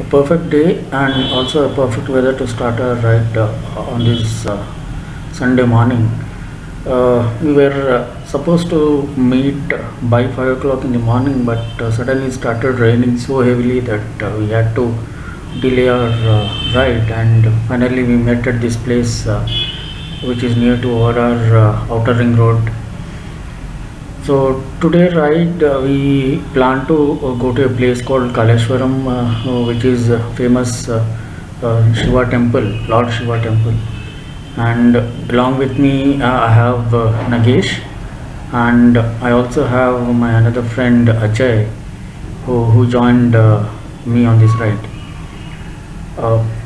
A perfect day and also a perfect weather to start a ride on this Sunday morning. We were supposed to meet by 5 o'clock in the morning, but suddenly it started raining so heavily that we had to delay our ride, and finally we met at this place which is near to our outer ring road. So today, right, we plan to go to a place called Kaleswaram, which is famous Shiva temple, Lord Shiva temple. And along with me, I have Nagesh, and I also have my another friend Ajay, who joined me on this ride.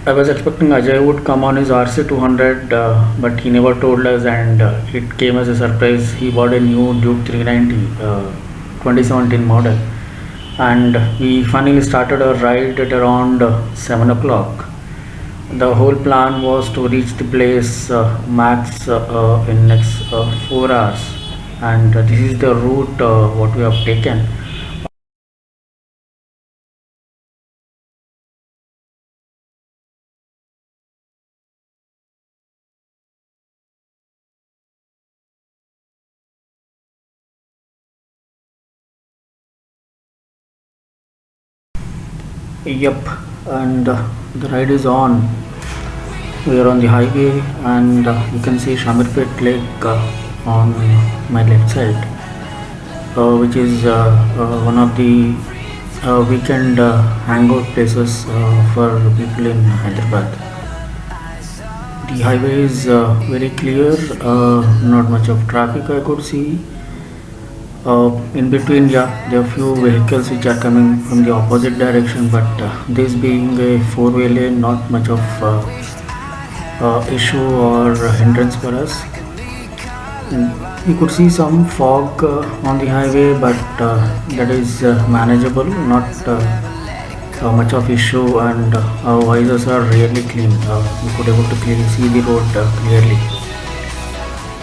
I was expecting Ajay would come on his RC 200, but he never told us, and it came as a surprise. He bought a new Duke 390 2017 model, and we finally started our ride at around 7 o'clock. The whole plan was to reach the place max in next 4 hours, and this is the route what we have taken. Yep, and the ride is on. We are on the highway, and you can see Shamirpet Lake on my left side, which is one of the weekend hangout places for people in Hyderabad. The highway is very clear, not much of traffic I could see. In between, yeah, there are few vehicles which are coming from the opposite direction, but this being a four-way lane, not much of issue or hindrance for us. You could see some fog on the highway, but that is manageable, not much of issue, and our visors are really clean. You could able to clearly see the road clearly.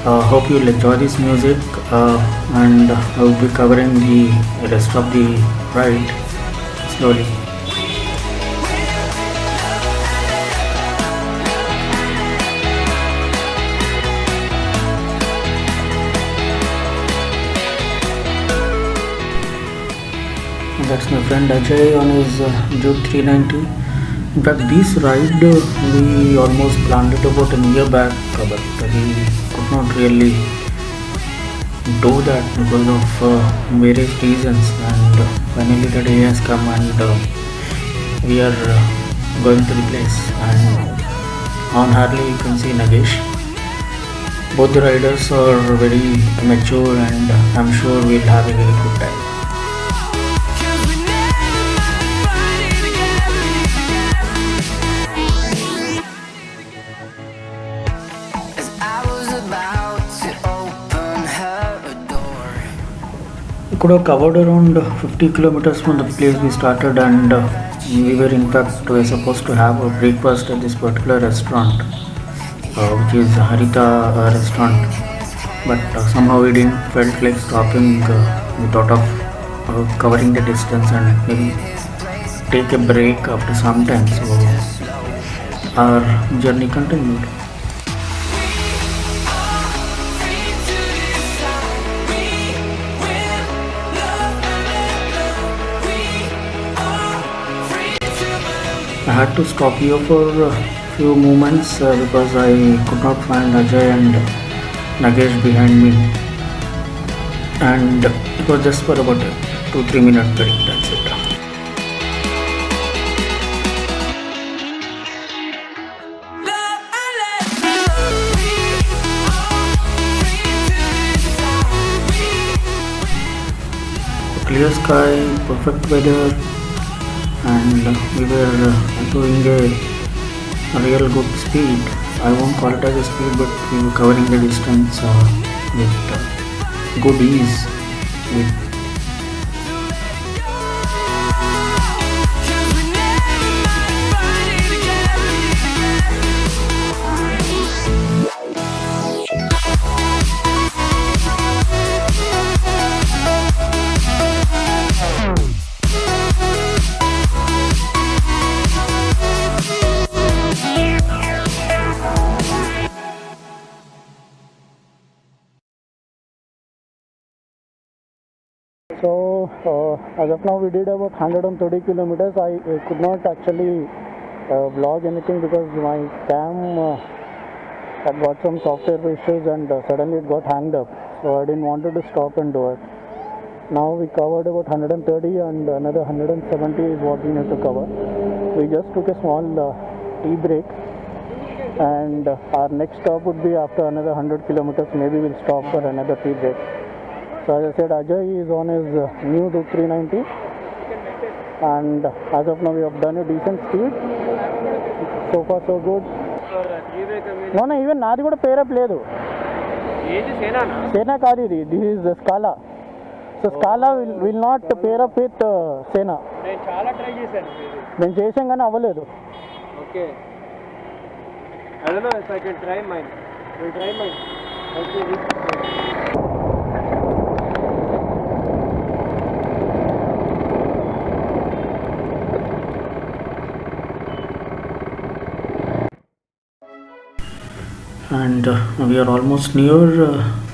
Hope you'll enjoy this music, and I will be covering the rest of the ride slowly. That's my friend Ajay on his Duke 390. In fact, this ride we almost planned it about a year back, but we could not really do that because of various reasons. And finally, the day has come, and we are going to the place. And on Harley, you can see Nagesh. Both the riders are very mature, and I'm sure we'll have a very good time. We could have covered around 50 kilometers from the place we started, and we were in fact supposed to have a breakfast at this particular restaurant, which is Harita restaurant. But somehow we didn't felt like stopping. We thought of covering the distance and maybe take a break after some time. So our journey continued. I had to stop here for a few moments because I could not find Ajay and Nagesh behind me, and it was just for about 2-3 minute break, that's it. Clear sky, perfect weather, and we were doing a real good speed. I won't call it as a speed, but we were covering the distance with good ease. With as of now we did about 130 kilometers. I could not actually vlog anything because my cam had got some software issues and suddenly it got hanged up, so I didn't wanted to stop and do it. Now we covered about 130 and another 170 is what we need to cover. We just took a small tea break, and our next stop would be after another 100 kilometers. Maybe we'll stop for another tea break. So as I said, Ajay is on his new Duke 390, and as of now we have done a decent speed. So far so good. No, even నాది కూడా pair up లేదు. ఏది సేనా కాదు ఇది. This is Scala. So Scala will not pair up with Sena. నేను చాలా try చేశాను. నేను చేసాం కానీ అవ్వలేదు. Okay. I don't know if I can try mine. We'll try mine. Okay. And we are almost near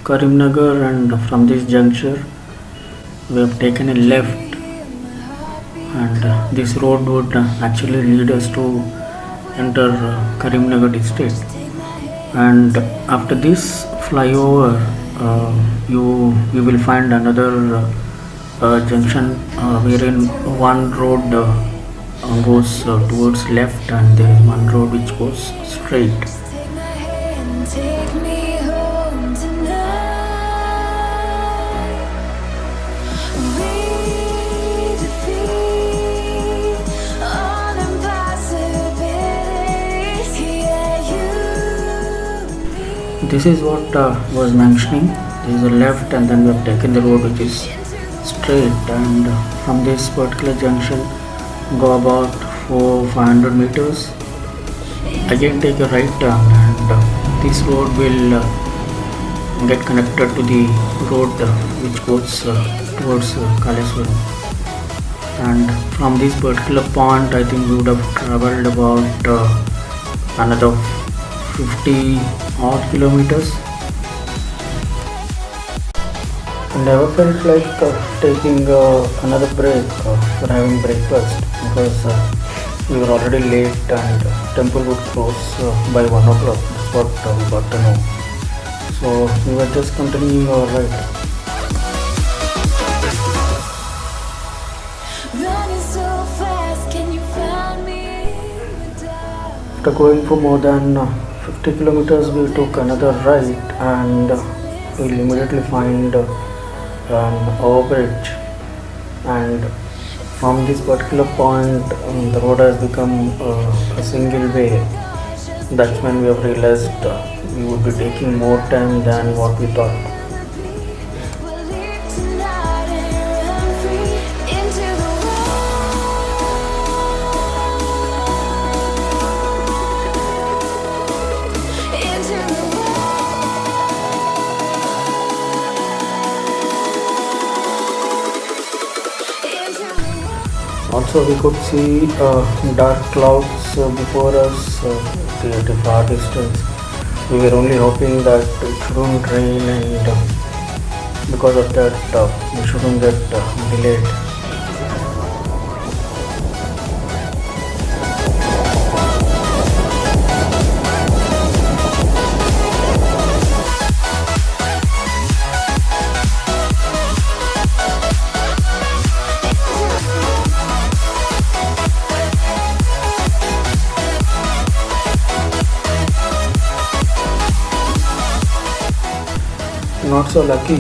Karimnagar, and from this juncture we have taken a left, and this road would actually lead us to enter Karimnagar district. And after this flyover you will find another junction wherein one road goes towards left and there is one road which goes straight. This is what was mentioning. There is a left and then we have taken the road which is straight, and from this particular junction go about 500 meters, again take a right turn, and this road will get connected to the road which goes towards Kaleswaram. And from this particular point I think we would have travelled about another 50 odd kilometers. I never felt like taking another break for having breakfast, because we were already late and temple would close by 1 o'clock. That's what we got to know. So we were just continuing our ride. After going for more than 50 kilometers we took another right, and we'll immediately find an overbridge, and from this particular point the road has become a single way. That's when we have realized we would be taking more time than what we thought. Also we could see dark clouds before us at a far distance. We were only hoping that it shouldn't rain, and because of that we shouldn't get delayed. Not so lucky,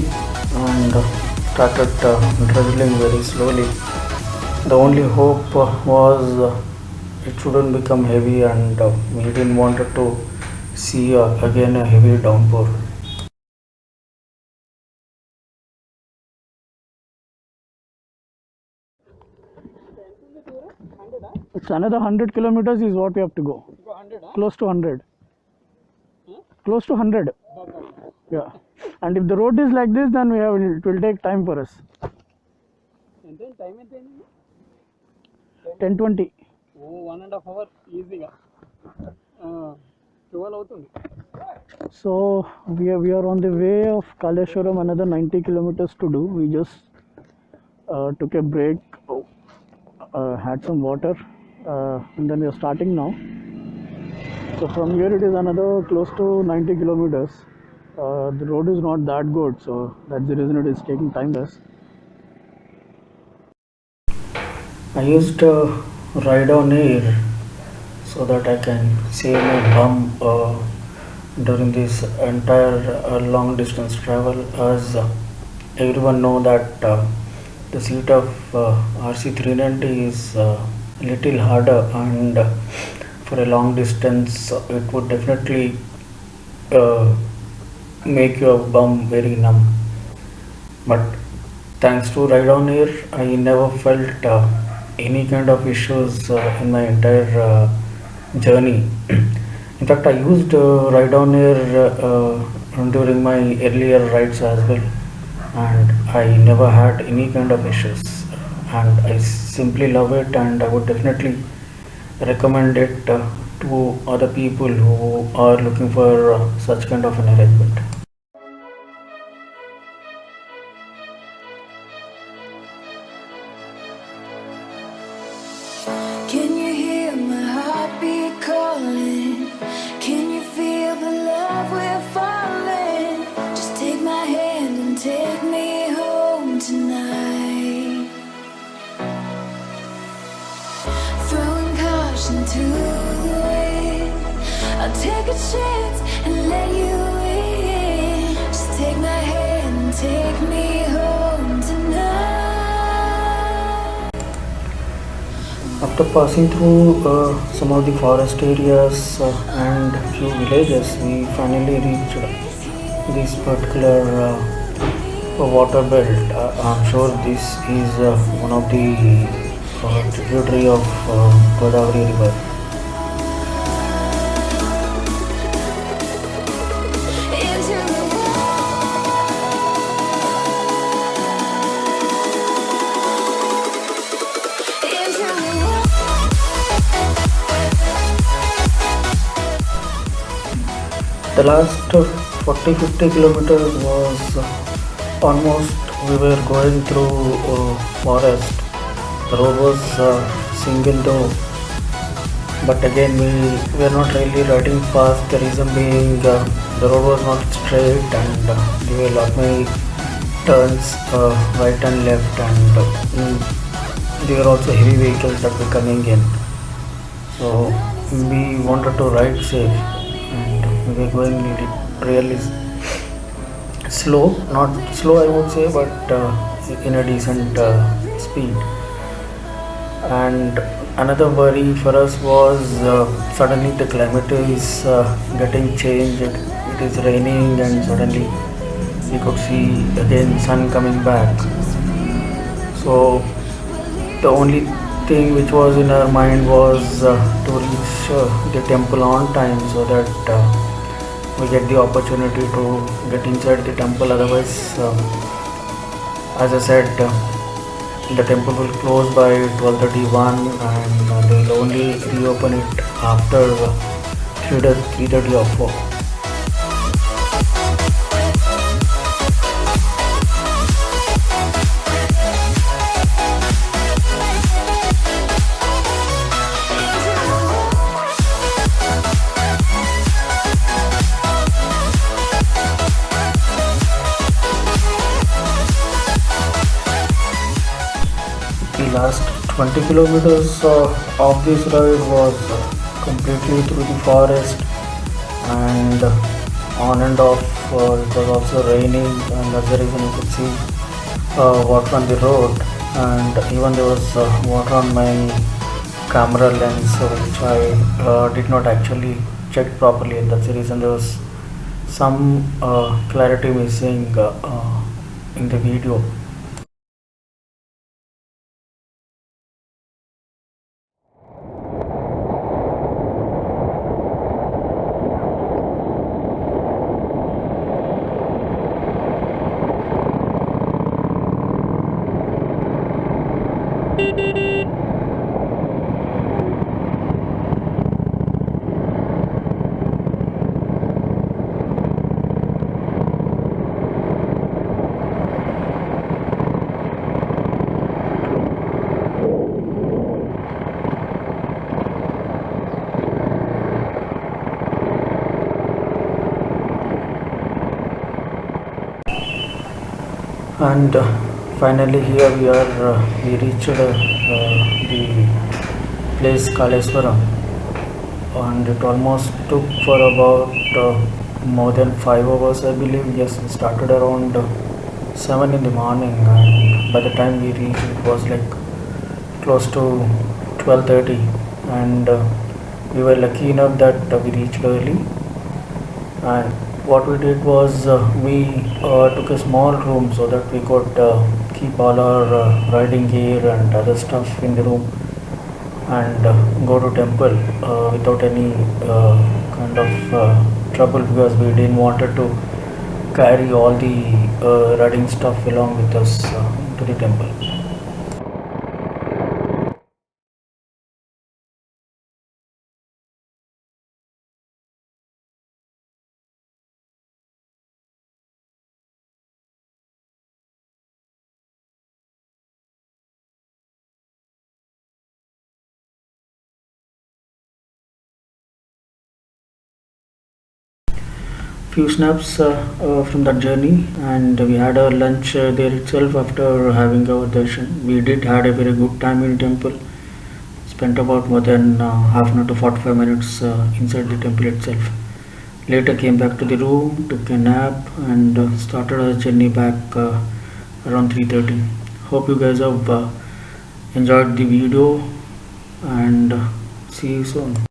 and started drizzling very slowly. The only hope was it shouldn't become heavy, and we didn't want to see again a heavy downpour. It's another 100 kilometers is what we have to go. Close to 100. Close to 100. Yeah. And if the road is like this, then it will take time for us. 10:20. 1.5 hours easy. 12 అవుతుంది. So we are on the way of Kaleswaram, another 90 kilometers to do. We just took a break, had some water, and then we are starting now. So from here it is another close to 90 kilometers. The road is not that good, so that's the reason it is taking time less. I used to ride on air so that I can save my bum during this entire long distance travel, as everyone know that the seat of RC390 is little harder, and for a long distance it would definitely uh, make your bum very numb. But thanks to ride on air, I never felt any kind of issues in my entire journey. In fact, I used ride on air during my earlier rides as well, and I never had any kind of issues. And I simply love it, and I would definitely recommend it to other people who are looking for such kind of an arrangement. Can you hear my heartbeat calling? Can you feel the love we're falling? Just take my hand and take me home tonight. Throwing caution to the wind, I'll take a chance and let you in. Just take my hand and take me home tonight. After passing through some of the forest areas and few villages, we finally reached this particular water belt. I'm sure this is one of the tributary of Godavari River. The last 40-50 kilometers was almost, we were going through forest. The road was single though, but again we were not really riding fast. The reason being the road was not straight, and there were a lot many turns right and left, and there were also heavy vehicles that were coming in. So we wanted to ride safe, and we were going really slow, not slow I would say, but in a decent speed. And another worry for us was suddenly the climate is getting changed. It is raining, and suddenly we could see again sun coming back. So the only thing which was in our mind was to reach the temple on time, so that we get the opportunity to get inside the temple. Otherwise, as I said, the temple will close by 12:31, and they will only reopen it after 3:30 or 4. The last 20 kilometers of this ride was completely through the forest, and on and off. It was also raining, and that's the reason you could see water on the road, and even there was water on my camera lens, which I did not actually check properly, and that's the reason there was some clarity missing in the video. And finally here we are. We reached the place Kaleswaram, and it almost took for about more than 5 hours, I believe. Yes, we started around 7 in the morning, and by the time we reached, it was like close to 12:30, and we were lucky enough that we reached early. And what we did was we took a small room so that we could keep all our riding gear and other stuff in the room, and go to temple without any kind of trouble, because we didn't wanted to carry all the riding stuff along with us to the temple. Few snaps from that journey, and we had our lunch there itself. After having our darshan, we did had a very good time in temple. Spent about more than half an hour to 45 minutes inside the temple itself. Later came back to the room, took a nap, and started our journey back around 3:30. Hope you guys have enjoyed the video, and see you soon.